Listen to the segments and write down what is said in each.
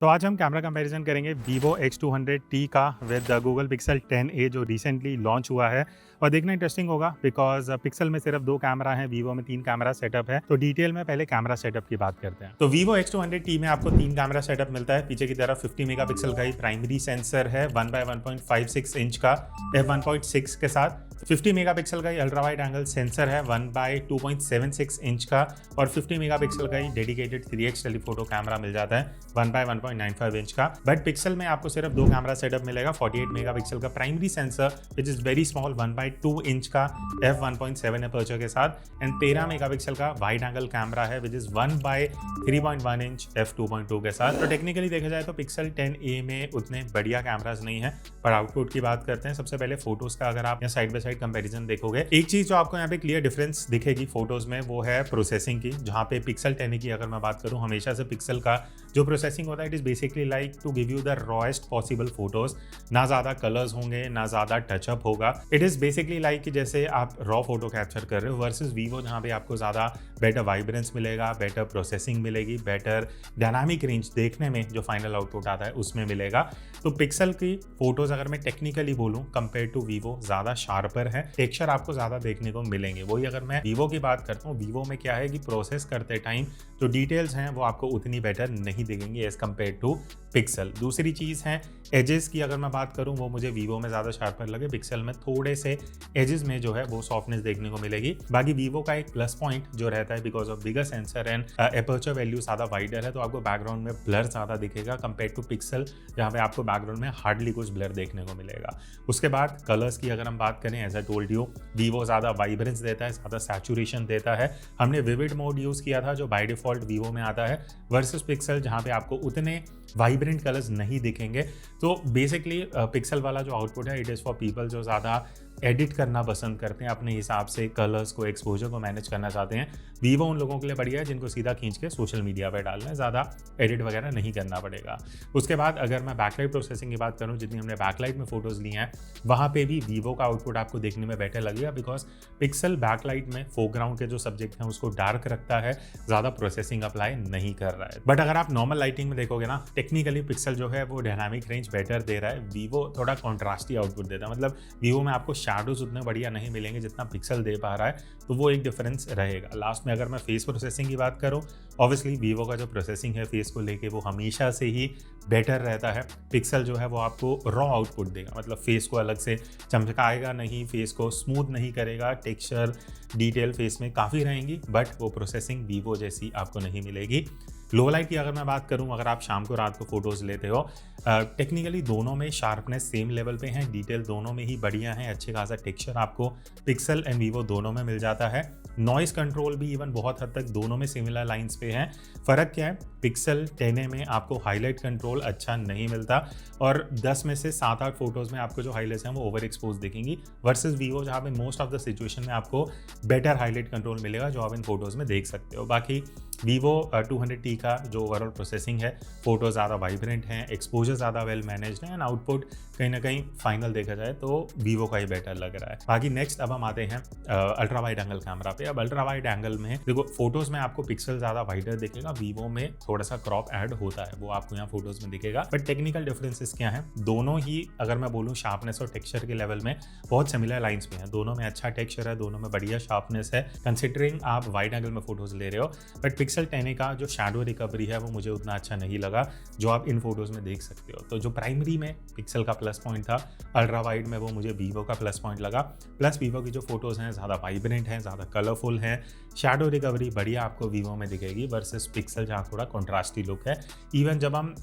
तो आज हम कैमरा कंपैरिजन करेंगे Vivo X200T का विद गूगल पिक्सल 10a जो रिसेंटली लॉन्च हुआ है। और देखना इंटरेस्टिंग होगा बिकॉज पिक्सल में सिर्फ 2 कैमरा हैं, Vivo में 3 कैमरा सेटअप है। तो डिटेल में पहले कैमरा सेटअप की बात करते हैं। तो Vivo X200T में आपको 3 कैमरा सेटअप मिलता है। पीछे की तरफ 50 मेगापिक्सल का ही प्राइमरी सेंसर है 1/1.56 इंच का f1.6 के साथ। 50 मेगापिक्सल का ही अल्ट्रा वाइड एंगल सेंसर है 1/2.76 इंच का, और 50 मेगापिक्सल का ही डेडिकेटेड 3x टेलीफोटो कैमरा मिल जाता है 1/1.95 इंच का। बट पिक्सल में आपको सिर्फ 2 कैमरा सेटअप मिलेगा। 48 मेगापिक्सल का primary sensor which is very small 1/2 inch का f1.7 अपर्चर के साथ, एंड 13 मेगापिक्सल का वाइड एंगल कैमरा है विच इज 1/3.1 इंच f2.2 के साथ। तो टेक्निकली देखा जाए तो पिक्सल 10a में उतने बढ़िया कैमराज नहीं है, पर आउटपुट की बात करते हैं। सबसे पहले फोटोज का अगर आप यहाँ साइड बाय साइड कंपैरिजन देखोगे, एक चीज जो आपको यहाँ पे क्लियर डिफरेंस दिखेगी फोटोज में वो है प्रोसेसिंग की। जहाँ पे पिक्सल 10a की अगर मैं बात करूँ, हमेशा से पिक्सल का जो प्रोसेसिंग होता है it is basically like to give you the rawest possible photos. ना ज्यादा कलर्स होंगे, ना ज्यादा टचअप होगा। इट इज बेसिकली लाइक कि जैसे आप रॉ फोटो कैप्चर कर रहे हो, वर्सेस वीवो जहाँ पे आपको ज्यादा बेटर वाइब्रेंस मिलेगा, बेटर प्रोसेसिंग मिलेगी, बेटर डायनामिक रेंज देखने में जो फाइनल आउटपुट आता है उसमें मिलेगा। तो पिक्सल की फोटोज अगर मैं टेक्निकली बोलूं कंपेयर टू वीवो ज्यादा शार्पर है, टेक्सचर आपको ज्यादा देखने को मिलेंगे। वही अगर मैं वीवो की बात करता हूँ, वीवो में क्या है कि प्रोसेस करते टाइम जो डिटेल्स हैं वो आपको उतनी बेटर नहीं दिखेंगी एज कंपेयर टू पिक्सल। दूसरी चीज है एजेस की अगर मैं बात करूं, वो मुझे वीवो में ज्यादा शार्पर लगे। पिक्सल में थोड़े से एजेस में जो है वो सॉफ्टनेस देखने को मिलेगी। बाकी वीवो का एक प्लस पॉइंट जो रहता है because of bigger sensor and aperture value ज्यादा वाइडर है, तो आपको बैकग्राउंड में ब्लर ज्यादा दिखेगा कंपेयर टू पिक्सल, जहाँ पे आपको बैकग्राउंड में हार्डली कुछ ब्लर देखने को मिलेगा। उसके बाद कलर्स की अगर हम बात करें, as I told you, Vivo ज्यादा वाइब्रेंस देता है, ज्यादा सैचुरेशन देता है। हमने विविड मोड यूज किया था जो बाय डिफॉल्ट वीवो में आता है, वर्सेस पिक्सल जहाँ पे आपको उतने वाइब्रेंट कलर्स नहीं दिखेंगे। तो बेसिकली पिक्सल वाला जो आउटपुट है इट इज़ फॉर पीपल जो ज़्यादा एडिट करना पसंद करते हैं, अपने हिसाब से कलर्स को, एक्सपोजर को मैनेज करना चाहते हैं। वीवो उन लोगों के लिए बढ़िया है जिनको सीधा खींच के सोशल मीडिया पर डालना है, ज़्यादा एडिट वगैरह नहीं करना पड़ेगा। उसके बाद अगर मैं बैकलाइट प्रोसेसिंग की बात करूँ, जितनी हमने बैकलाइट में फोटोज़ ली हैं वहाँ पे भी वीवो का आउटपुट आपको देखने में बेटर लगेगा, बिकॉज पिक्सल बैकलाइट में फोरग्राउंड के जो सब्जेक्ट हैं उसको डार्क रखता है, ज़्यादा प्रोसेसिंग अप्लाई नहीं कर रहा है। बट अगर आप नॉर्मल लाइटिंग में देखोगे ना, टेक्निकली पिक्सल जो है वो डायनामिक रेंज बेटर दे रहा है, वीवो थोड़ा कॉन्ट्रास्टी आउटपुट देता है। मतलब वीवो में आपको शैडोज उतने बढ़िया नहीं मिलेंगे जितना पिक्सल दे पा रहा है, तो वो एक डिफरेंस रहेगा। लास्ट में अगर मैं फेस प्रोसेसिंग की बात करूं, ऑब्वियसली वीवो का जो प्रोसेसिंग है फेस को लेके वो हमेशा से ही बेटर रहता है। पिक्सल जो है वो आपको रॉ आउटपुट देगा, मतलब फेस को अलग से चमकाएगा नहीं, फेस को स्मूथ नहीं करेगा, टेक्सचर डिटेल फेस में काफ़ी रहेंगी, बट वो प्रोसेसिंग वीवो जैसी आपको नहीं मिलेगी। लो लाइट की अगर मैं बात करूं, अगर आप शाम को रात को फोटोज़ लेते हो, टेक्निकली दोनों में शार्पनेस सेम लेवल पे है, डिटेल दोनों में ही बढ़िया है, अच्छे खासा टेक्सचर आपको पिक्सल एंड वीवो दोनों में मिल जाता है। नॉइस कंट्रोल भी इवन बहुत हद तक दोनों में सिमिलर लाइंस पे है। फ़र्क क्या है, पिक्सल 10a में आपको हाईलाइट कंट्रोल अच्छा नहीं मिलता, और 10 में से 7-8 फोटोज़ में आपको जो हाईलाइट्स हैं वो ओवर एक्सपोज दिखेंगी, वर्सेस वीवो जहाँ पे मोस्ट ऑफ द सिचुएशन में आपको बेटर हाईलाइट कंट्रोल मिलेगा जो आप इन फोटोज़ में देख सकते हो। बाकी वीवो 200T का जो ओवरऑल प्रोसेसिंग है, फोटो ज़्यादा वाइब्रेंट हैं, एक्सपोजर ज़्यादा वेल मैनेज्ड है, एंड आउटपुट कहीं ना कहीं फाइनल देखा जाए तो वीवो का ही बेटर लग रहा है। बाकी नेक्स्ट अब हम आते हैं अल्ट्रा वाइड एंगल कैमरा पे। अब अल्ट्रा वाइड एंगल में देखो, फोटोज़ में आपको पिक्सल ज़्यादा वाइडर दिखेगा, वीवो में थोड़ा सा क्रॉप ऐड होता है, वो आपको यहाँ फोटोज़ में दिखेगा। बट टेक्निकल डिफरेंसेस क्या है, दोनों ही अगर मैं बोलूँ शार्पनेस और टेक्सचर के लेवल में बहुत सिमिलर लाइन्स पे हैं। दोनों में अच्छा टेक्सचर है, दोनों में बढ़िया शार्पनेस है, कंसिडरिंग आप वाइड एंगल में फोटोज़ ले रहे हो। बट पिक्सल 10a का जो शैडो रिकवरी है वो मुझे उतना अच्छा नहीं लगा जो आप इन फोटोज़ में देख सकते हो। तो जो प्राइमरी में पिक्सल का प्लस पॉइंट था, अल्ट्रा वाइड में वो मुझे वीवो का प्लस पॉइंट लगा। प्लस वीवो की जो फोटोज़ हैं ज़्यादा वाइब्रेंट हैं, ज़्यादा कलरफुल हैं, शैडो रिकवरी बढ़िया आपको वीवो में दिखेगी, वर्सेस पिक्सल जहाँ थोड़ा कॉन्ट्रास्टी लुक है। इवन जब हम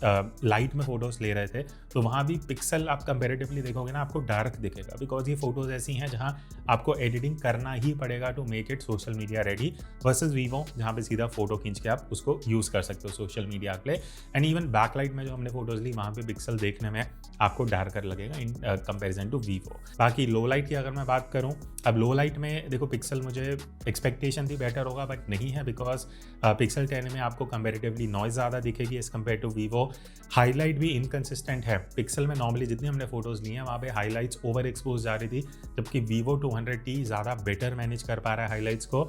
लाइट में फोटोज़ ले रहे थे तो वहाँ भी पिक्सल आप कंपेरेटिवली देखोगे ना, आपको डार्क दिखेगा, बिकॉज ये फोटोज़ ऐसी हैं जहाँ आपको एडिटिंग करना ही पड़ेगा to make it social media ready, versus Vivo जहाँ पे सीधा फोटो खींच के आप उसको यूज़ कर सकते हो सोशल मीडिया के लिए। एंड इवन बैकलाइट में जो हमने फोटोज़ ली वहाँ पे पिक्सल देखने में आपको डार्कर लगेगा इन कंपैरिजन टू वीवो। बाकी लो लाइट की अगर मैं बात करूँ, अब लो लाइट में देखो पिक्सल मुझे एक्सपेक्टेशन थी बेटर होगा, बट नहीं है, बिकॉज पिक्सल 10 में आपको कंपैरेटिवली नॉइज ज़्यादा दिखेगी as compare to Vivo. Highlight भी इनकंसिस्टेंट है, पिक्सल में नॉर्मली जितनी हमने फोटोज़ ली हैं वहाँ पे हाईलाइट्स ओवर एक्सपोज जा रही थी, जबकि वीवो 200T ज़्यादा बेटर मैनेज कर पा रहा है हाईलाइट्स को।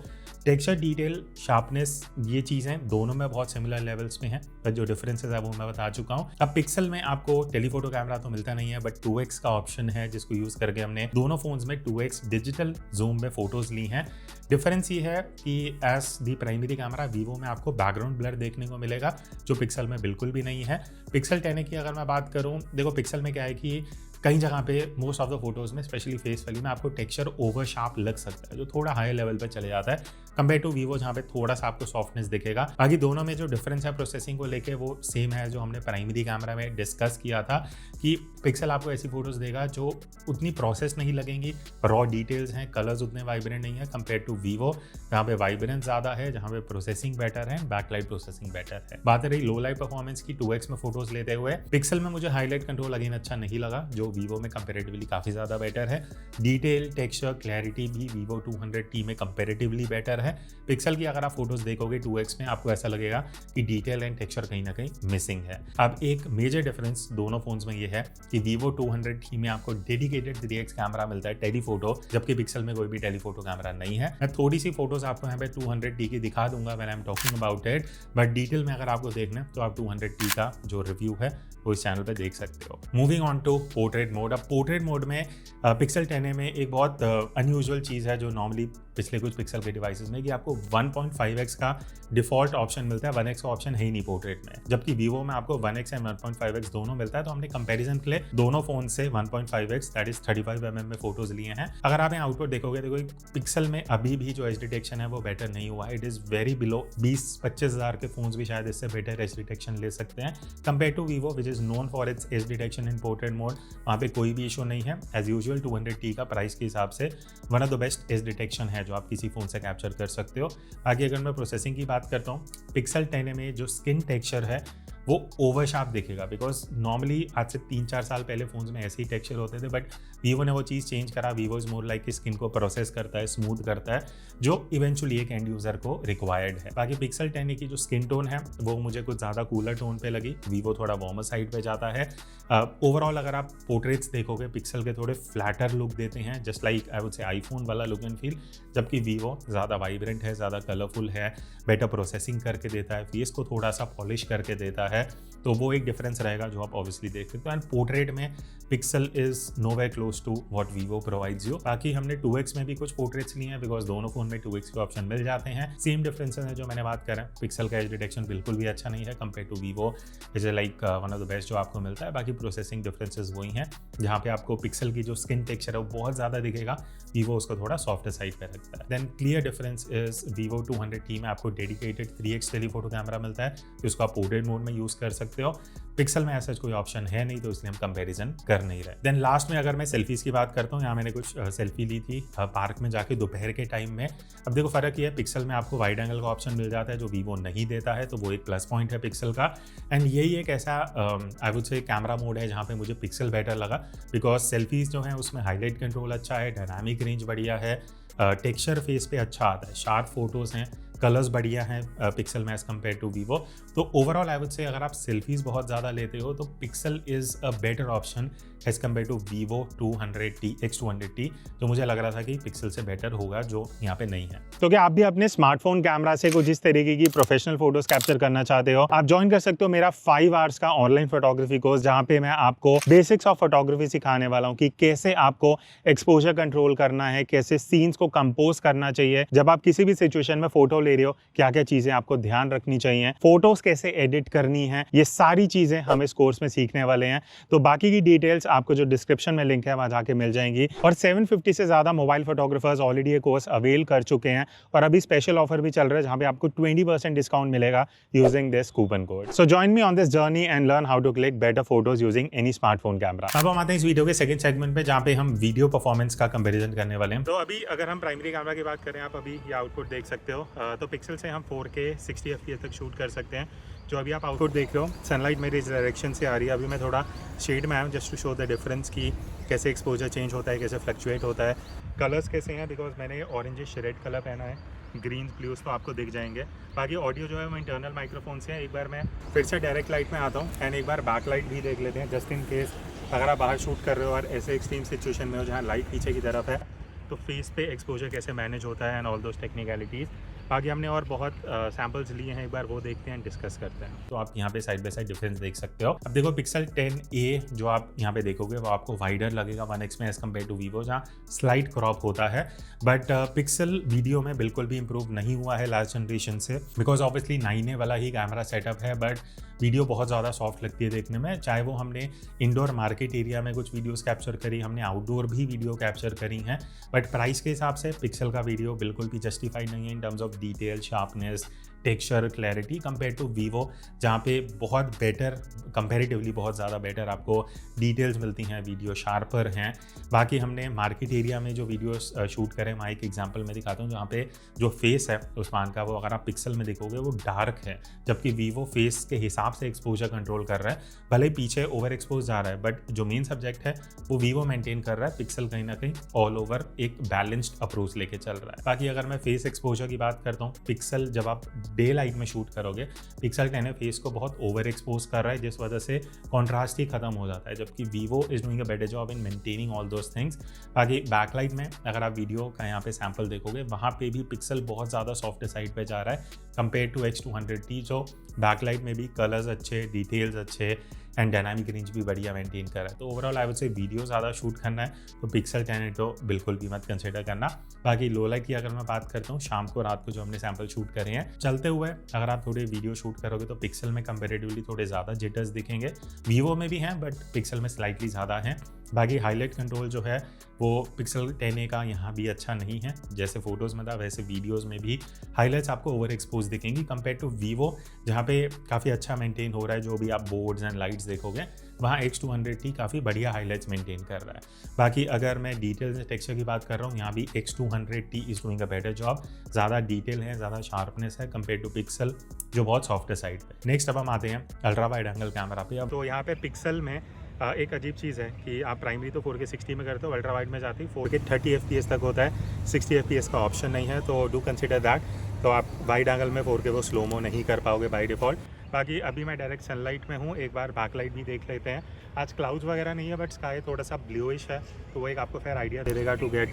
टेक्सचर डिटेल शार्पनेस ये चीज़ें दोनों में बहुत सिमिलर लेवल्स में हैं, पर जो डिफरेंसेस है वो मैं बता चुका हूँ। अब पिक्सल में आपको टेलीफोटो कैमरा तो मिलता नहीं है, बट 2x का ऑप्शन है जिसको यूज़ करके हमने दोनों फोन्स में 2x डिजिटल जूम में फोटोज ली हैं। डिफरेंस ये है कि as the primary camera Vivo में आपको बैकग्राउंड ब्लर देखने को मिलेगा, जो पिक्सल में बिल्कुल भी नहीं है। पिक्सल 10a की अगर मैं बात करूँ, देखो पिक्सल में क्या है कि कई जगह पे मोस्ट ऑफ द फोटोज़ में स्पेशली फेस वैली में आपको टेक्सचर ओवर शार्प लग सकता है, जो थोड़ा हाई लेवल पे चले जाता है कंपेयर टू वीवो, जहाँ पे थोड़ा सा आपको सॉफ्टनेस दिखेगा। बाकी दोनों में जो डिफरेंस है प्रोसेसिंग को लेके वो सेम है जो हमने प्राइमरी कैमरा में डिस्कस किया था, कि पिक्सल आपको ऐसी फोटोज़ देगा जो उतनी प्रोसेस नहीं लगेंगी, रॉ डिटेल्स हैं, कलर्स उतने वाइब्रेंट नहीं है कंपेयर टू वीवो, जहाँ पे वाइब्रेंस ज़्यादा है, जहाँ पे प्रोसेसिंग बेटर है, बैकलाइट प्रोसेसिंग बेटर है। बात रही लो लाइट परफॉर्मेंस की, 2x में फोटोज लेते हुए पिक्सल में मुझे हाईलाइट कंट्रोल अगेन अच्छा नहीं लगा, जो वीवो में कंपेरेटिवली काफ़ी ज़्यादा बेटर है। डिटेल, टेक्सचर, क्लैरिटी भी वीवो 200T में कंपेरेटिवली बेटर है। पिक्सल की अगर आप फोटोज देखोगे 2x में, आपको ऐसा लगेगा कि डिटेल एंड टेक्सचर कहीं ना कहीं मिसिंग है। अब एक मेजर डिफरेंस दोनों फोन्स में ये है कि वीवो 200T में आपको डेडिकेटेड 3x कैमरा मिलता है टेलीफोटो, जबकि पिक्सल में कोई भी टेलीफोटो कैमरा नहीं है। मैं थोड़ी सी फोटोज आपको यहाँ पे 200T की दिखा दूंगा when I am talking about it, but detail में अगर आपको देखना है तो आप 200T का जो रिव्यू है वो इस चैनल पे देख सकते हो। Moving on to portrait mode. अब पोर्ट्रेट मोड में पिक्सल 10a में एक बहुत अनयूजुअल चीज़ है जो नॉर्मली पिछले कुछ पिक्सल के डिवाइसेस में, कि आपको 1.5x का डिफॉल्ट ऑप्शन मिलता है, 1x का ऑप्शन है ही नहीं पोर्ट्रेट में, जबकि वीवो में आपको 1x एंड 1.5x दोनों मिलता है। तो हमने कंपैरिजन के लिए दोनों फोन से 1.5x दैट इज 35mm में फोटोज लिए हैं। अगर आप यहाँ आउटपुट देखोगे तो पिक्सल में अभी भी जो एज डिटेक्शन है वो बेटर नहीं हुआ है, इट इज़ वेरी बिलो। 20-25 हज़ार के फोन्स भी शायद इससे बेटर एज डिटेक्शन ले सकते हैं compare to Vivo which is known for its edge detection in portrait mode. वहाँ पे कोई भी इशू नहीं है। एज यूजुअल 200T का प्राइस के हिसाब से one of the best as detection है जो आप किसी फोन से कैप्चर कर सकते हो। आगे अगर मैं प्रोसेसिंग की बात करता हूँ, पिक्सल 10a में जो स्किन टेक्सचर है वो ओवर शार्प दिखेगा, बिकॉज नॉर्मली आज से 3-4 साल पहले फोन्स में ऐसे ही टेक्सचर होते थे, बट वीवो ने वो चीज़ चेंज करा। वीवो इज़ मोर लाइक कि स्किन को प्रोसेस करता है, स्मूथ करता है, जो इवेंचुअली एक एंड यूज़र को रिक्वायर्ड है। बाकी पिक्सल 10a की जो स्किन टोन है वो मुझे कुछ ज़्यादा कूलर टोन पे लगी, वीवो थोड़ा वार्मर साइड पे जाता है। ओवरऑल अगर आप पोर्ट्रेट्स देखोगे पिक्सल के थोड़े फ्लैटर लुक देते हैं, जस्ट लाइक आई वुड से आईफोन वाला लुक एंड फील, जबकि वीवो ज़्यादा वाइब्रेंट है, ज़्यादा कलरफुल है, बेटर प्रोसेसिंग करके देता है, फेस को थोड़ा सा पॉलिश करके देता है। तो वो एक डिफरेंस रहेगा जो आप ऑब्वियसली देख सकते हो। एंड पोर्ट्रेट में Pixel is nowhere close to what Vivo provides you. बाकी हमने 2x में भी कुछ पोर्ट्रेट्स लिए हैं, बिकॉज दोनों फोन में 2x के ऑप्शन मिल जाते हैं। सेम डिफरेंसेस है जो मैंने बात करें। पिक्सल का एज डिटेक्शन बिल्कुल भी अच्छा नहीं है compare to Vivo, is like one of the best जो आपको मिलता है। बाकी प्रोसेसिंग डिफरेंसेस वही हैं, जहाँ पे आपको पिक्सल की जो स्किन टेक्सचर है वो बहुत ज़्यादा दिखेगा, वीवो उसको थोड़ा सॉफ्टर साइड पे रखता है। Then clear difference is Vivo 200T में आपको डेडिकेटेड 3x टेलीफोटो कैमरा मिलता है, जिसको आप पोर्ट्रेट मोड में यूज़ कर सकते हो। पिक्सल में ऐसा कोई ऑप्शन है नहीं, तो इसलिए हम कंपैरिजन कर नहीं रहे। देन लास्ट में अगर मैं सेल्फीज़ की बात करता हूँ, यहाँ मैंने कुछ सेल्फी ली थी पार्क में जाके दोपहर के टाइम में। अब देखो फ़र्क ये है, पिक्सल में आपको वाइड एंगल का ऑप्शन मिल जाता है जो वीवो नहीं देता है, तो वो एक प्लस पॉइंट है पिक्सल का। एंड यही एक ऐसा आई वुड से कैमरा मोड है जहाँ पे मुझे पिक्सल बेटर लगा, बिकॉज सेल्फीज़ जो हैं उसमें हाईलाइट कंट्रोल अच्छा है, डायनामिक रेंज बढ़िया है, टेक्सचर फेस पे अच्छा आता है, शार्प फोटोज़ हैं, कलर्स बढ़िया हैं पिक्सल में एज़ कम्पेयर टू वीवो। तो ओवरऑल आई वुड से अगर आप सेल्फीज़ बहुत ज़्यादा लेते हो तो Pixel is a better option as compare to Vivo 200T X200T, जो मुझे लग रहा था कि पिक्सल से बेटर होगा, जो यहाँ पे नहीं है। तो क्या आप भी अपने स्मार्टफोन कैमरा से कुछ इस तरीके की प्रोफेशनल फोटोज कैप्चर करना चाहते हो, आप ज्वाइन कर सकते हो मेरा 5 आवर्स का ऑनलाइन फोटोग्राफी कोर्स, जहाँ पे मैं आपको बेसिक्स ऑफ फोटोग्राफी सिखाने वाला हूँ कि कैसे आपको एक्सपोजर कंट्रोल करना है, कैसे सीन्स को कंपोज करना चाहिए, जब आप किसी भी सिचुएशन में फोटो ले रहे हो क्या क्या चीजें आपको ध्यान रखनी चाहिए, फोटोज कैसे एडिट करनी है, ये सारी चीजें हम इस कोर्स में सीखने वाले हैं। तो बाकी की डिटेल्स आपको जो डिस्क्रिप्शन में लिंक है वहां जाके मिल जाएंगी। और 750 से ज्यादा मोबाइल फोटोग्राफर्स ऑलरेडी ये कोर्स अवेल कर चुके हैं, और अभी स्पेशल ऑफर भी चल रहा है जहां पे आपको 20% डिस्काउंट मिलेगा using this coupon code. So join me on this journey and learn how to click better photos using any smartphone camera. अब हम आते हैं इस वीडियो के सेकंड सेगमेंट पे, जहां पे हम वीडियो परफॉर्मेंस का कंपैरिजन करने वाले हैं। तो अभी अगर हम प्राइमरी कैमरा की बात करें, आप अभी ये आउटपुट देख सकते हो। तो पिक्सल से हम 4K 60 FPS तक शूट कर सकते हैं। जो अभी आप आउटपुट देख रहे हो, सनलाइट मेरी इस डायरेक्शन से आ रही है। अभी मैं थोड़ा शेड में आया हूँ just to show the difference की कैसे एक्सपोजर चेंज होता है, कैसे फ्लक्चुएट होता है, कलर्स कैसे हैं, बिकॉज मैंने ऑरेंजिश रेड कलर पहना है, ग्रीन ब्लूज तो आपको दिख जाएंगे। बाकी ऑडियो जो है वो इंटरनल माइक्रोफोन से है। एक बार मैं फिर से डायरेक्ट लाइट में आता हूँ एंड एक बार बैक लाइट भी देख लेते हैं, जस्ट इन केस अगर आप बाहर शूट कर रहे हो और ऐसे एक्सट्रीम सिचुएशन में हो जहाँ लाइट पीछे की तरफ है, तो फेस पे एक्सपोजर कैसे मैनेज होता है एंड ऑल दोज टेक्निकलिटीज़। बाकी हमने और बहुत सैम्पल्स लिए हैं, एक बार वो देखते हैं, डिस्कस करते हैं। तो आप यहाँ पे साइड बाय साइड डिफरेंस देख सकते हो। अब देखो पिक्सल 10A जो आप यहाँ पे देखोगे वो आपको वाइडर लगेगा 1x में एज कम्पेयर टू वीवो, जहाँ स्लाइड क्रॉप होता है। बट पिक्सल वीडियो में बिल्कुल भी इंप्रूव नहीं हुआ है लास्ट जनरेशन से, बिकॉज ऑब्वियसली 9A वाला ही कैमरा सेटअप है, बट वीडियो बहुत ज़्यादा सॉफ्ट लगती है देखने में। चाहे वो हमने इंडोर मार्केट एरिया में कुछ वीडियोस कैप्चर करी, हमने आउटडोर भी वीडियो कैप्चर करी हैं, बट प्राइस के हिसाब से पिक्सल का वीडियो बिल्कुल भी जस्टिफाइड नहीं है in terms of detail, sharpness, texture, clarity compare to Vivo, जहाँ पे बहुत बेटर, कंपैरेटिवली बहुत ज़्यादा बेटर आपको डिटेल्स मिलती हैं, वीडियो शार्पर हैं। बाकी हमने मार्केट एरिया में जो वीडियोस शूट करें, मैं एक एग्जांपल में दिखाता हूँ, जहाँ पे जो फेस है उस्मान का, वो अगर आप पिक्सल में देखोगे वो डार्क है, जबकि वीवो फेस के हिसाब से एक्सपोजर कंट्रोल कर रहा है। भले पीछे ओवर एक्सपोज जा रहा है, बट जो मेन सब्जेक्ट है वो वीवो मेंटेन कर रहा है, पिक्सल कहीं ना कहीं ऑल ओवर एक बैलेंस्ड अप्रोच लेके चल रहा है। बाकी अगर मैं फेस एक्सपोजर की बात करता हूँ, पिक्सल जब आप डे लाइट में शूट करोगे, पिक्सल 10 फेस को बहुत ओवर एक्सपोज कर रहा है, जिस वजह से कॉन्ट्रास्ट ही खत्म हो जाता है, जबकि Vivo is doing a better job in maintaining all those things. बाकी बैकलाइट में अगर आप वीडियो का यहाँ पे सैंपल देखोगे, वहाँ पे भी पिक्सल बहुत ज़्यादा सॉफ्ट साइड पे जा रहा है कंपेयर टू X200T, जो बैकलाइट में भी कलर्स अच्छे, डिटेल्स अच्छे एंड डायनामिक रेंज भी बढ़िया मेंटेन कर रहा है। तो ओवरऑल आई वुड से वीडियो ज़्यादा शूट करना है तो पिक्सल 10 तो बिल्कुल भी मत कंसिडर करना। बाकी लो लाइट की अगर मैं बात करता हूँ, शाम को रात को जो हमने सैंपल शूट करे हैं, चलते हुए अगर आप थोड़े वीडियो शूट करोगे तो पिक्सल में कंपेरेटिवली थोड़े ज़्यादा जिटर्स दिखेंगे, वीवो में भी हैं बट पिक्सल में स्लाइटली ज़्यादा हैं। बाकी हाईलाइट कंट्रोल जो है वो पिक्सल 10A का यहाँ भी अच्छा नहीं है, जैसे फोटोज़ में था वैसे वीडियोज़ में भी हाईलाइट्स आपको ओवर एक्सपोज दिखेंगी कंपेयर टू वीवो, जहाँ पे काफ़ी अच्छा मेंटेन हो रहा है। जो भी आप बोर्ड्स एंड लाइट्स देखोगे वहाँ X200T काफ़ी बढ़िया हाईलाइट्स मेंटेन कर रहा है। बाकी अगर मैं डिटेल्स टेक्सचर की बात कर रहा हूँ, यहाँ भी X200T is doing a better job, ज़्यादा डिटेल है, ज़्यादा शार्पनेस है कंपेयर टू पिक्सल जो बहुत सॉफ्ट साइड पे। नेक्स्ट अब हम आते हैं अल्ट्रा वाइड एंगल कैमरा पे। अब तो यहाँ पे पिक्सल में एक अजीब चीज़ है कि आप प्राइमरी तो 4K 60 में करते हो, अल्ट्रा वाइड में जाती 4K 30 FPS तक होता है, 60 FPS का ऑप्शन नहीं है, तो डू कंसिडर दैट। तो आप वाइड एंगल में 4K को स्लोमो नहीं कर पाओगे बाय डिफ़ॉल्ट। बाकी अभी मैं डायरेक्ट सनलाइट में हूँ, एक बार बैकलाइट भी देख लेते हैं। आज क्लाउड्स वगैरह नहीं है बट स्काई थोड़ा सा ब्लूइश है, तो वो एक आपको फेयर आइडिया दे देगा टू गेट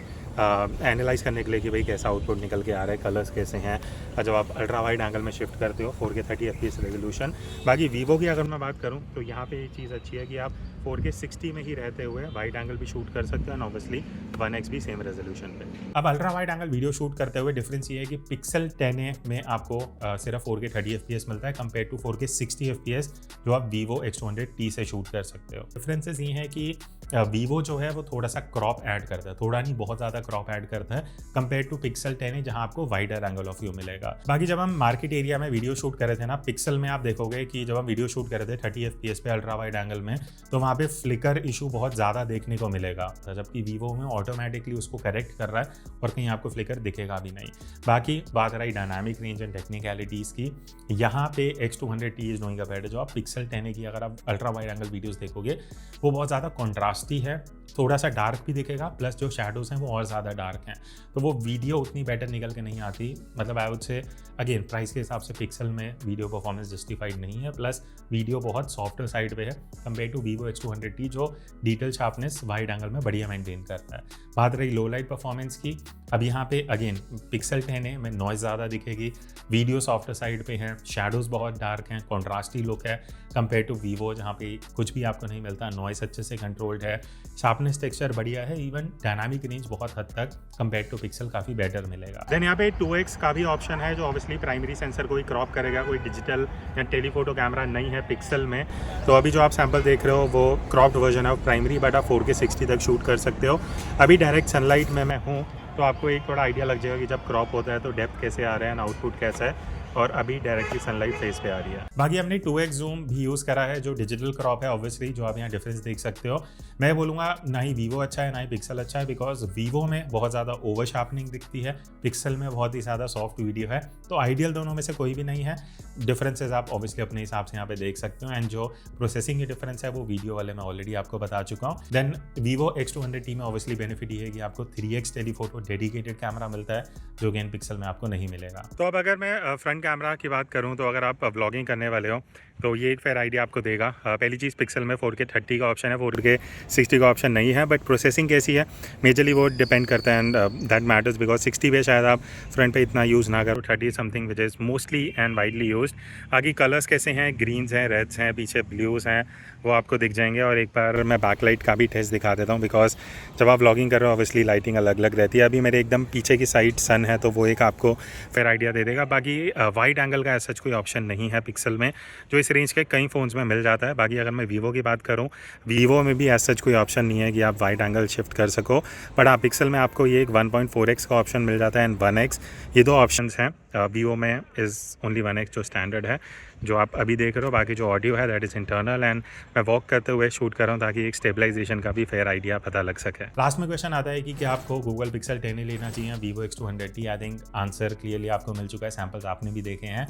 एनालाइज करने के लिए कि भाई कैसा आउटपुट निकल के आ रहा है, कलर्स कैसे हैं जब आप अल्ट्रा वाइड एंगल में शिफ्ट करते हो 4K 30 FPS रेजोल्यूशन। बाकी वीवो की अगर मैं बात करूँ तो यहाँ पे ये चीज़ अच्छी है कि आप 4K 60 में ही रहते हुए वाइड एंगल भी शूट कर सकते हैं, ऑब्वियसली 1x भी सेम रेजोल्यूशन पे। अब ultra wide angle video shoot करते हुए डिफरेंस ये है कि पिक्सल 10A में आपको सिर्फ 4K 30 FPS मिलता है कंपेयर टू 4K 60 FPS जो आप वीवो X200T से शूट कर सकते हो। डिफरेंसेस ये हैं कि वीवो जो है वो थोड़ा सा क्रॉप ऐड करता है, थोड़ा नहीं बहुत ज़्यादा क्रॉप ऐड करता है कंपेयर टू पिक्सल 10A जहाँ आपको वाइडर एंगल ऑफ व्यू मिलेगा। बाकी जब हम मार्केट एरिया में वीडियो शूट कर रहे थे ना, पिक्सल में आप देखोगे कि जब हम वीडियो शूट कर रहे थे 30 FPS पे अल्ट्रा वाइड एंगल में, तो वहाँ पे फ्लिकर इशू बहुत ज़्यादा देखने को मिलेगा, जबकि वीवो में ऑटोमेटिकली उसको करेक्ट कर रहा है और कहीं आपको फ्लिकर दिखेगा भी नहीं। बाकी बात रही डायनामिक रेंज एंड टेक्निकलिटीज़ की, यहाँ पे X200T is doing a better job. Pixel 10A की अगर आप अल्ट्रा वाइड एंगल वीडियोस देखोगे वो बहुत ज़्यादा कॉन्ट्रास्टी है, थोड़ा सा डार्क भी दिखेगा, प्लस जो शैडोज़ हैं वो और ज़्यादा डार्क हैं, तो वो वीडियो उतनी बेटर निकल के नहीं आती। मतलब आई वुड से अगेन प्राइस के हिसाब से पिक्सल में वीडियो परफॉर्मेंस जस्टिफाइड नहीं है, प्लस वीडियो बहुत सॉफ्टर साइड पे है कंपेयर टू वीवो X200T जो डिटेल शार्पनेस वाइड एंगल में बढ़िया मेंटेन करता है। बात रही लो लाइट परफॉर्मेंस की, अब यहाँ पे अगेन पिक्सल 10A में नॉइज़ ज़्यादा दिखेगी, वीडियो सॉफ्टर साइड पे है, शैडोज़ बहुत डार्क हैं, कॉन्ट्रास्टी लुक है कंपेयर टू वीवो जहाँ पे कुछ भी आपको नहीं मिलता, नॉइस अच्छे से कंट्रोल्ड है, शार्पनेस टेक्सचर बढ़िया है, इवन डायनामिक रेंज बहुत हद तक कंपेयर टू पिक्सल काफ़ी बेटर मिलेगा। देन यहाँ पे 2x का भी ऑप्शन है जो ऑब्वियसली प्राइमरी सेंसर को ही क्रॉप करेगा, कोई डिजिटल या टेलीफोटो कैमरा नहीं है पिक्सल में। तो अभी जो आप सैंपल देख रहे हो वो क्रॉप्ड वर्जन है प्राइमरी, बट आप 4K 60 तक शूट कर सकते हो। अभी डायरेक्ट सनलाइट में मैं हूँ तो आपको एक थोड़ा आइडिया लग जाएगा कि जब क्रॉप होता है तो डेप्थ कैसे आ रहा है, आउटपुट कैसा है, और अभी डायरेक्टली सनलाइट फेस पे आ रही है। बाकी हमने 2x जूम भी यूज़ करा है जो डिजिटल क्रॉप है, ऑब्वियसली जो आप यहाँ डिफरेंस देख सकते हो। मैं बोलूँगा ना ही वीवो अच्छा है ना ही पिक्सल अच्छा है, बिकॉज वीवो में बहुत ज़्यादा ओवर शार्पनिंग दिखती है, पिक्सल में बहुत ही ज़्यादा सॉफ्ट वीडियो है, तो आइडियल दोनों में से कोई भी नहीं है। डिफरेंसेस आप ऑब्वियसली अपने हिसाब से यहाँ पे देख सकते हो, एंड जो प्रोसेसिंग की डिफरेंस है वो वीडियो वाले मैं ऑलरेडी आपको बता चुका हूँ। देन वीवो X200T में ऑब्वियसली बेनिफिट ये है कि आपको 3x टेलीफोटो डेडिकेटेड कैमरा मिलता है जो गेन पिक्सल में आपको नहीं मिलेगा। तो अब अगर मैं फ्रंट कैमरा की बात करूं तो अगर आप व्लॉगिंग करने वाले हो तो ये एक फेयर आइडिया आपको देगा। पहली चीज़, पिक्सल में 4K 30 का ऑप्शन है, 4K 60 का ऑप्शन नहीं है, बट प्रोसेसिंग कैसी है मेजरली वो डिपेंड करता है, एंड दैट मैटर्स बिकॉज 60 पे शायद आप फ्रंट पे इतना यूज़ ना करो, 30 something which is mostly and widely use. आगे कलर्स कैसे हैं, ग्रीन्स हैं, रेड्स हैं, पीछे ब्लूज़ हैं, वो आपको दिख जाएंगे। और एक बार मैं बैकलाइट का भी टेस्ट दिखा देता हूँ बिकॉज जब आप व्लॉगिंग कर रहे हो ऑब्वियसली लाइटिंग अलग अलग रहती है। अभी मेरे एकदम पीछे की साइड सन है तो वो एक आपको फेयर आइडिया दे देगा। बाकी वाइड एंगल का ऐसा कोई ऑप्शन नहीं है पिक्सल में, जो इस रेंज के कई फ़ोन्स में मिल जाता है। बाकी अगर मैं वीवो की बात करूँ, वीवो में भी ऐसा कोई ऑप्शन नहीं है कि आप वाइड एंगल शिफ्ट कर सको, बट हाँ पिक्सल में आपको ये एक 1.4x का ऑप्शन मिल जाता है एंड 1x, ये दो ऑप्शंस हैं। वीवो में इज़ ओनली 1x जो स्टैंडर्ड है, जो आप अभी देख रहे हो। बाकी जो ऑडियो है दैट इज़ इंटरनल, एंड मैं वॉक करते हुए शूट कर रहा हूँ ताकि एक स्टेबलाइजेशन का भी फेयर आइडिया पता लग सके। लास्ट में क्वेश्चन आता है कि क्या आपको गूगल पिक्सल 10 ही लेना चाहिए Vivo X200T? I think answer clearly आपको मिल चुका है, सैम्पल्स आपने भी देखे हैं।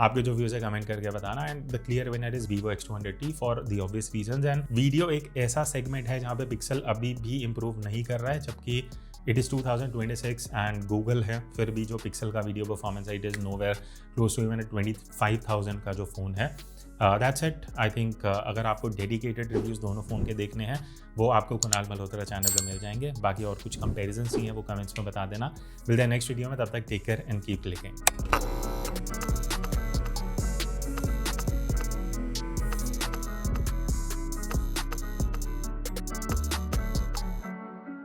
आपके जो व्यूज़ है कमेंट करके बताना, and the clear winner is Vivo X200T for the obvious reasons. And video एक ऐसा सेगमेंट है जहाँ पे पिक्सल अभी भी इंप्रूव नहीं कर रहा है, जबकि इट इज़ 2026 एंड गूगल है, फिर भी जो पिक्सल का वीडियो परफॉर्मेंस है it is nowhere close to even 25,000 का जो फ़ोन है। That's it. आई थिंक अगर आपको डेडिकेटेड रिव्यूज़ दोनों फ़ोन के देखने हैं वो आपको कुणाल मल्होत्रा चैनल पर मिल जाएंगे। बाकी और कुछ कंपेरिजन ही हैं वो कमेंट्स में बता देना। मिलते हैं नेक्स्ट वीडियो में, तब तक take care and keep clicking.